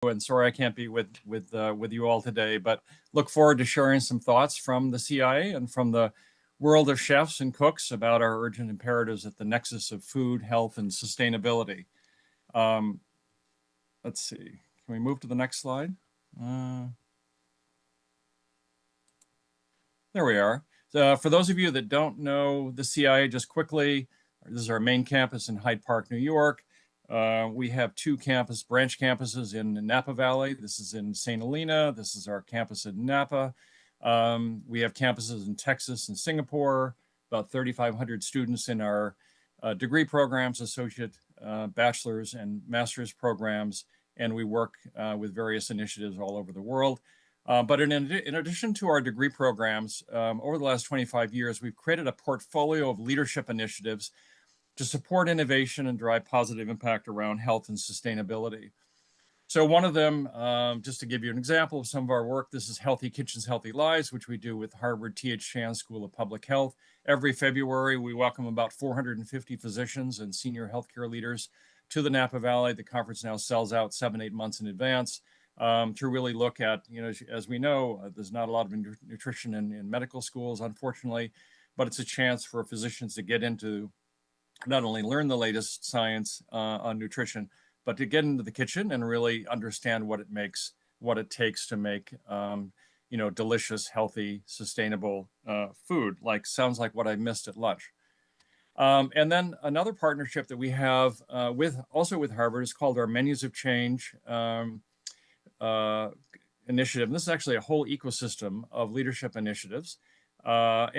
and sorry I can't be with you all today, but look forward to sharing some thoughts from the CIA and from the world of chefs and cooks about our urgent imperatives at the nexus of food, health, and sustainability. Let's see, can we move to the next slide? There we are. For those of you that don't know the CIA, just quickly, this is our main campus in Hyde Park, New York. We have two branch campuses in Napa Valley. This is in St. Helena. This is our campus in Napa. We have campuses in Texas and Singapore, about 3,500 students in our degree programs, associate, bachelor's, and master's programs, and we work with various initiatives all over the world. But in addition to our degree programs, over the last 25 years, we've created a portfolio of leadership initiatives to support innovation and drive positive impact around health and sustainability. So one of them, just to give you an example of some of our work, this is Healthy Kitchens, Healthy Lives, which we do with Harvard T.H. Chan School of Public Health. Every February, we welcome about 450 physicians and senior healthcare leaders to the Napa Valley. The conference now sells out 7-8 months in advance. To really look at, as we know, there's not a lot of nutrition in medical schools, unfortunately, but it's a chance for physicians to get into, not only learn the latest science on nutrition, but to get into the kitchen and really understand what it takes to make, delicious, healthy, sustainable food. Sounds like what I missed at lunch. And then another partnership that we have also with Harvard is called our Menus of Change initiative. And this is actually a whole ecosystem of leadership initiatives. The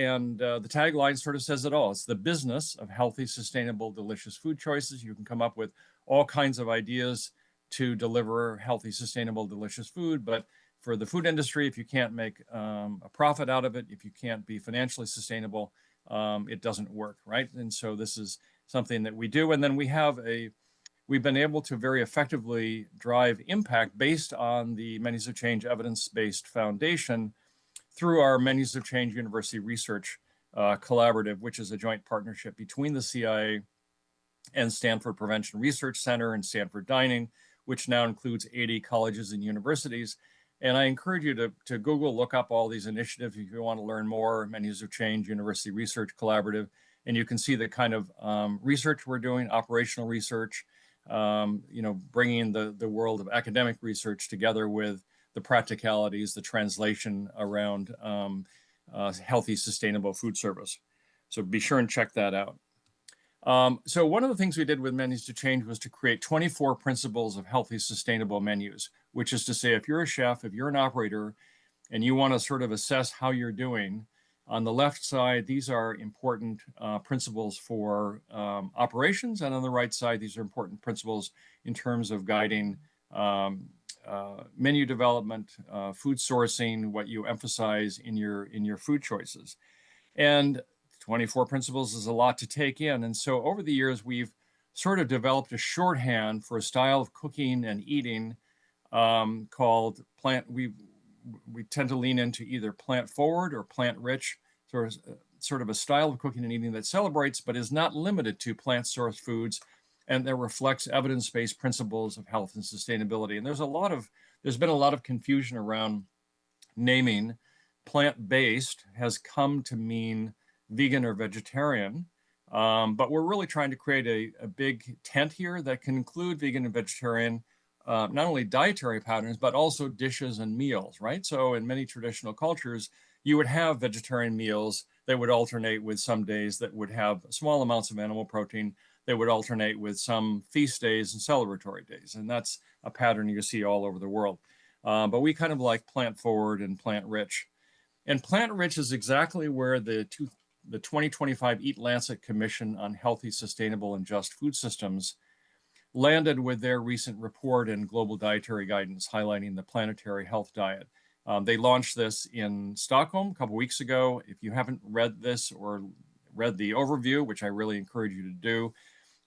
tagline sort of says it all. It's the business of healthy, sustainable, delicious food choices. You can come up with all kinds of ideas to deliver healthy, sustainable, delicious food. But for the food industry, if you can't make a profit out of it, if you can't be financially sustainable, it doesn't work, right? And so this is something that we do. And then we've been able to very effectively drive impact based on the Menus of Change evidence-based foundation through our Menus of Change University Research Collaborative, which is a joint partnership between the CIA and Stanford Prevention Research Center and Stanford Dining, which now includes 80 colleges and universities. And I encourage you to Google, look up all these initiatives if you want to learn more, Menus of Change University Research Collaborative, and you can see the kind of research we're doing, operational research, bringing the world of academic research together with the practicalities, the translation around healthy, sustainable food service. So be sure and check that out. So one of the things we did with Menus to Change was to create 24 principles of healthy, sustainable menus, which is to say, if you're a chef, if you're an operator, and you want to sort of assess how you're doing, on the left side, these are important principles for operations, and on the right side, these are important principles in terms of guiding menu development, food sourcing, what you emphasize in your food choices. And 24 principles is a lot to take in. And so over the years, we've sort of developed a shorthand for a style of cooking and eating called we tend to lean into either plant forward or plant rich, sort of a style of cooking and eating that celebrates, but is not limited to plant sourced foods, and that reflects evidence-based principles of health and sustainability. And there's been a lot of confusion around naming. Plant-based has come to mean vegan or vegetarian, but we're really trying to create a big tent here that can include vegan and vegetarian, not only dietary patterns, but also dishes and meals, right? So in many traditional cultures, you would have vegetarian meals that would alternate with some days that would have small amounts of animal protein. They would alternate with some feast days and celebratory days. And that's a pattern you see all over the world. But we kind of like plant forward and plant rich. And plant rich is exactly where the 2025 Eat Lancet Commission on Healthy, Sustainable, and Just Food Systems landed with their recent report and global dietary guidance highlighting the planetary health diet. They launched this in Stockholm a couple weeks ago. If you haven't read this or read the overview, which I really encourage you to do,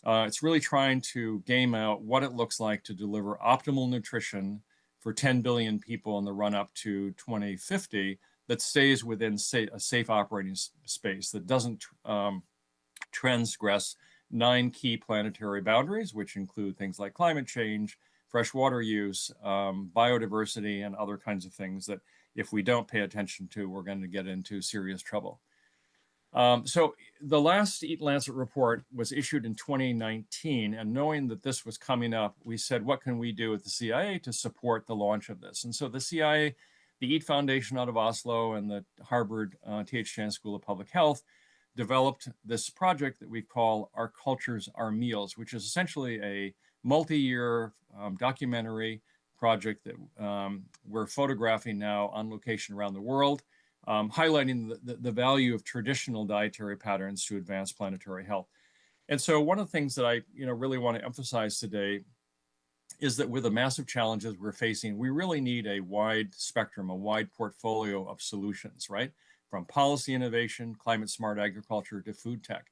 it's really trying to game out what it looks like to deliver optimal nutrition for 10 billion people in the run-up to 2050 that stays within a safe operating space, that doesn't transgress 9 key planetary boundaries, which include things like climate change, fresh water use, biodiversity, and other kinds of things that if we don't pay attention to, we're going to get into serious trouble. So the last Eat Lancet report was issued in 2019, and knowing that this was coming up, we said, what can we do at the CIA to support the launch of this? And so the CIA, the Eat Foundation out of Oslo, and the Harvard T.H. Chan School of Public Health developed this project that we call Our Cultures, Our Meals, which is essentially a multi-year documentary project that we're photographing now on location around the world, highlighting the value of traditional dietary patterns to advance planetary health. And so one of the things that I really want to emphasize today is that with the massive challenges we're facing, we really need a wide spectrum, a wide portfolio of solutions, right? From policy innovation, climate smart agriculture to food tech.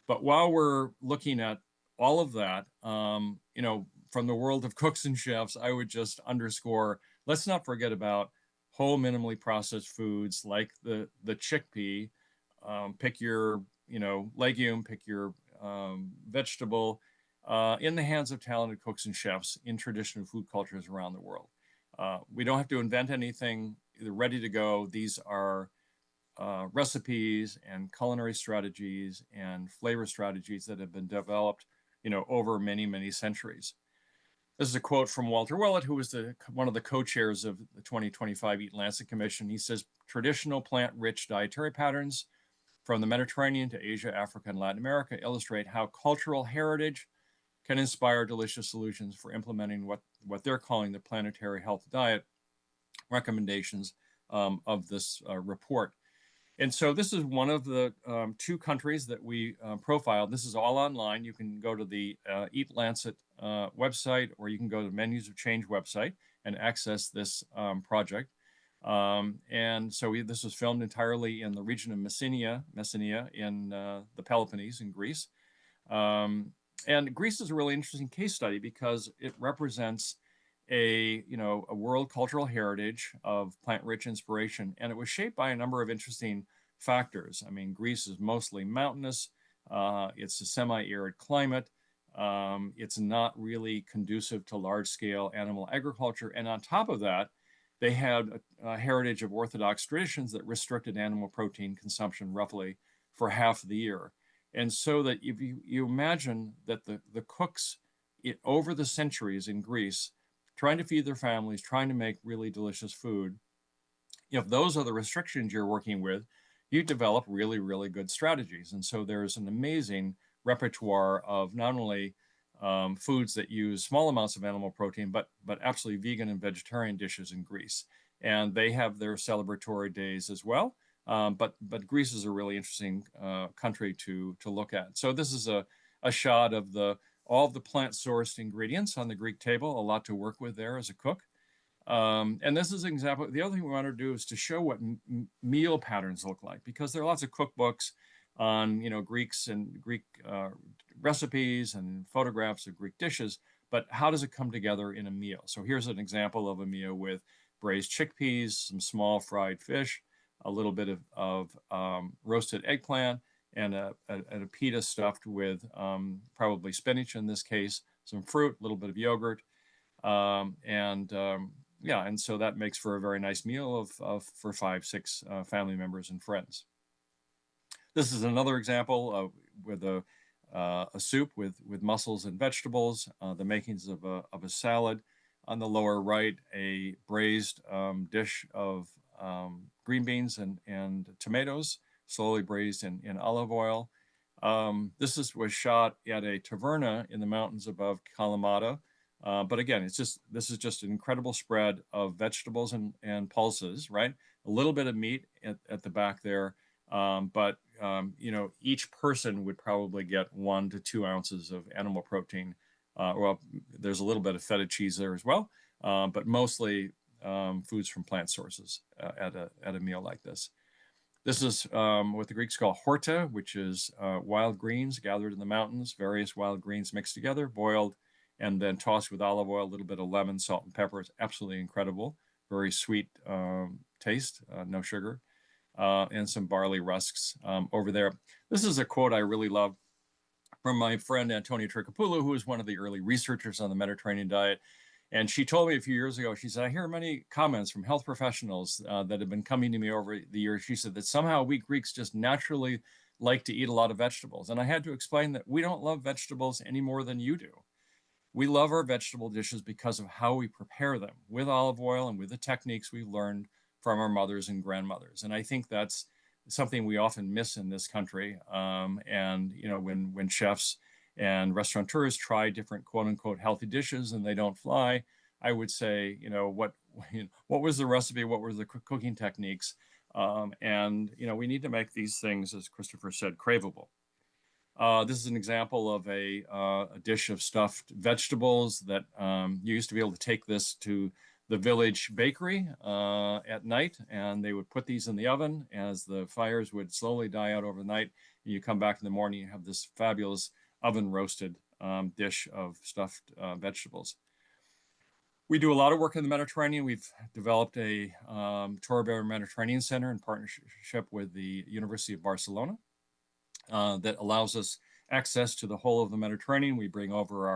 But while we're looking at all of that, from the world of cooks and chefs, I would just underscore, let's not forget about whole minimally processed foods like the chickpea. Pick your legume, pick your vegetable, in the hands of talented cooks and chefs in traditional food cultures around the world. We don't have to invent anything. They're ready to go. These are recipes and culinary strategies and flavor strategies that have been developed over many, many centuries. This is a quote from Walter Willett, who was one of the co-chairs of the 2025 Eat Lancet Commission. He says, traditional plant-rich dietary patterns from the Mediterranean to Asia, Africa, and Latin America illustrate how cultural heritage can inspire delicious solutions for implementing what they're calling the planetary health diet recommendations of this report. And so this is one of the 2 countries that we profiled. This is all online. You can go to the Eat Lancet website, or you can go to the Menus of Change website and access this project. And so this was filmed entirely in the region of Messenia in the Peloponnese in Greece. And Greece is a really interesting case study because it represents a world cultural heritage of plant-rich inspiration, and it was shaped by a number of interesting factors. I mean, Greece is mostly mountainous. It's a semi-arid climate. It's not really conducive to large-scale animal agriculture, and on top of that, they had a heritage of Orthodox traditions that restricted animal protein consumption roughly for half the year. And so that if you imagine that the cooks over the centuries in Greece, trying to feed their families, trying to make really delicious food, if those are the restrictions you're working with, you develop really, really good strategies. And so there's an amazing repertoire of not only foods that use small amounts of animal protein, but absolutely vegan and vegetarian dishes in Greece. And they have their celebratory days as well. But Greece is a really interesting country to look at. So this is a shot of all of the plant-sourced ingredients on the Greek table, a lot to work with there as a cook. And this is an example. The other thing we want to do is to show what meal patterns look like, because there are lots of cookbooks on Greeks and Greek recipes and photographs of Greek dishes, but how does it come together in a meal? So here's an example of a meal with braised chickpeas, some small fried fish, a little bit of roasted eggplant, and a pita stuffed with probably spinach in this case, some fruit, a little bit of yogurt, and so that makes for a very nice meal for 5-6 family members and friends. This is another example with a soup with mussels and vegetables, the makings of a salad. On the lower right, a braised dish of green beans and tomatoes, slowly braised in olive oil. This was shot at a taverna in the mountains above Kalamata. But again, this is just an incredible spread of vegetables and pulses, right? A little bit of meat at the back there, but each person would probably get 1 to 2 ounces of animal protein. Well, there's a little bit of feta cheese there as well, but mostly foods from plant sources at a meal like this. This is what the Greeks call horta, which is wild greens gathered in the mountains, various wild greens mixed together, boiled, and then tossed with olive oil, a little bit of lemon, salt, and pepper. It's absolutely incredible. Very sweet taste, no sugar, and some barley rusks over there. This is a quote I really love from my friend Antonio Tricopoulou, who was one of the early researchers on the Mediterranean diet. And she told me a few years ago, she said, I hear many comments from health professionals that have been coming to me over the years. She said that somehow we Greeks just naturally like to eat a lot of vegetables. And I had to explain that we don't love vegetables any more than you do. We love our vegetable dishes because of how we prepare them with olive oil and with the techniques we've learned from our mothers and grandmothers. And I think that's something we often miss in this country. And you know, when chefs and restaurateurs try different quote unquote healthy dishes and they don't fly, I would say, you know, what was the recipe? What were the cooking techniques? And you know, we need to make these things, as Christopher said, craveable. This is an example of a dish of stuffed vegetables that you used to be able to take this to the village bakery at night, and they would put these in the oven as the fires would slowly die out overnight. And you come back in the morning, you have this fabulous oven roasted dish of stuffed vegetables. We do a lot of work in the Mediterranean. We've developed a Torre Mediterranean Center in partnership with the University of Barcelona. That allows us access to the whole of the Mediterranean. We bring over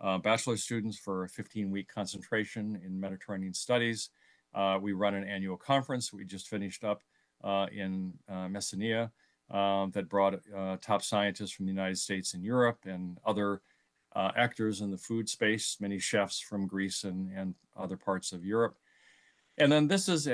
our bachelor students for a 15-week concentration in Mediterranean studies. We run an annual conference we just finished up in Messenia that brought top scientists from the United States and Europe and other actors in the food space, many chefs from Greece and other parts of Europe. And then this is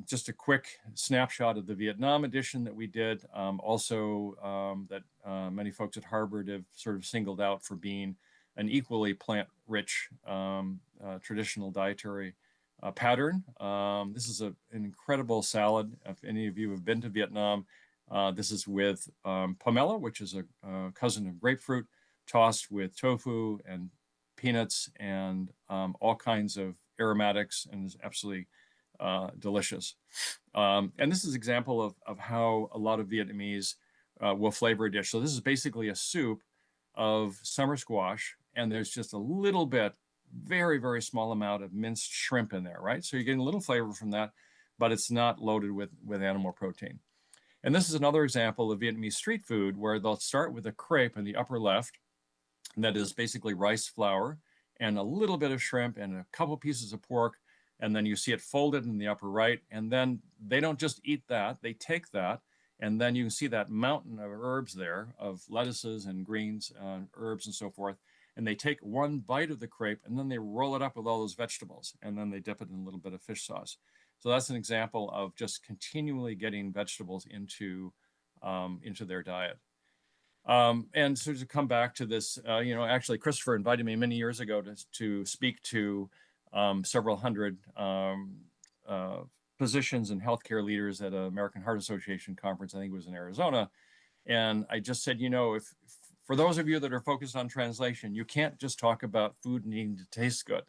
just a quick snapshot of the Vietnam edition that we did, that many folks at Harvard have sort of singled out for being an equally plant-rich traditional dietary pattern. This is an incredible salad. If any of you have been to Vietnam, this is with pomelo, which is a cousin of grapefruit, tossed with tofu and peanuts and all kinds of aromatics, and is absolutely delicious. And this is an example of how a lot of Vietnamese will flavor a dish. So this is basically a soup of summer squash, and there's just a little bit, very, very small amount of minced shrimp in there, right? So you're getting a little flavor from that, but it's not loaded with animal protein. And this is another example of Vietnamese street food where they'll start with a crepe in the upper left, that is basically rice flour and a little bit of shrimp and a couple pieces of pork. And then you see it folded in the upper right. And then they don't just eat that, they take that. And then you can see that mountain of herbs there, of lettuces and greens, herbs and so forth. And they take one bite of the crepe and then they roll it up with all those vegetables. And then they dip it in a little bit of fish sauce. So that's an example of just continually getting vegetables into their diet. And so to come back to this, actually Christopher invited me many years ago to speak to several hundred physicians and healthcare leaders at an American Heart Association conference. I think it was in Arizona. And I just said, if for those of you that are focused on translation, you can't just talk about food needing to taste good,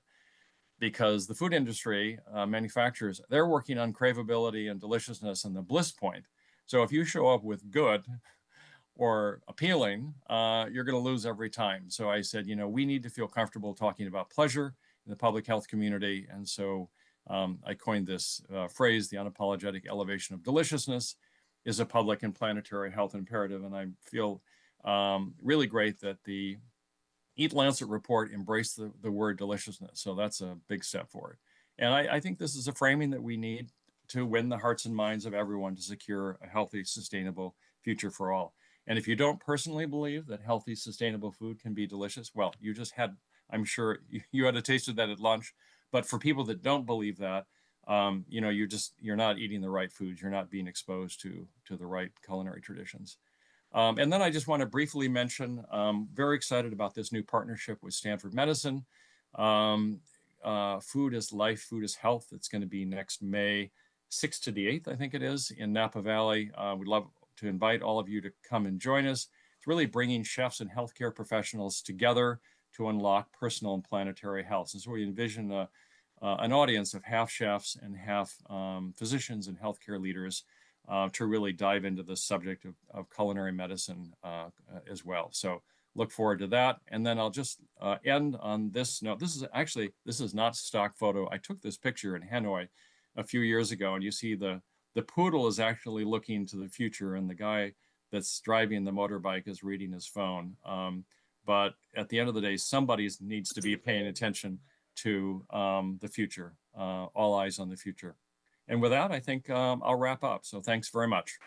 because the food industry, manufacturers, they're working on craveability and deliciousness and the bliss point. So if you show up with good or appealing, you're going to lose every time. So I said, we need to feel comfortable talking about pleasure in the public health community. And so I coined this phrase, the unapologetic elevation of deliciousness is a public and planetary health imperative. And I feel really great that the Eat Lancet report embraced the word deliciousness. So that's a big step forward. And I think this is a framing that we need to win the hearts and minds of everyone to secure a healthy, sustainable future for all. And if you don't personally believe that healthy, sustainable food can be delicious, well, you just had, I'm sure you had a taste of that at lunch. But for people that don't believe that, you're not eating the right foods. You're not being exposed to the right culinary traditions. And then I just want to briefly mention, very excited about this new partnership with Stanford Medicine. Food is life, food is health. It's going to be next May 6th to the 8th, I think it is, in Napa Valley. We'd love to invite all of you to come and join us. It's really bringing chefs and healthcare professionals together to unlock personal and planetary health. And so we envision an audience of half chefs and half physicians and healthcare leaders to really dive into the subject of culinary medicine as well. So look forward to that. And then I'll just end on this note. This is not stock photo. I took this picture in Hanoi a few years ago, and you see the poodle is actually looking to the future, and the guy that's driving the motorbike is reading his phone. But at the end of the day, somebody needs to be paying attention to the future, all eyes on the future. And with that, I think I'll wrap up. So thanks very much.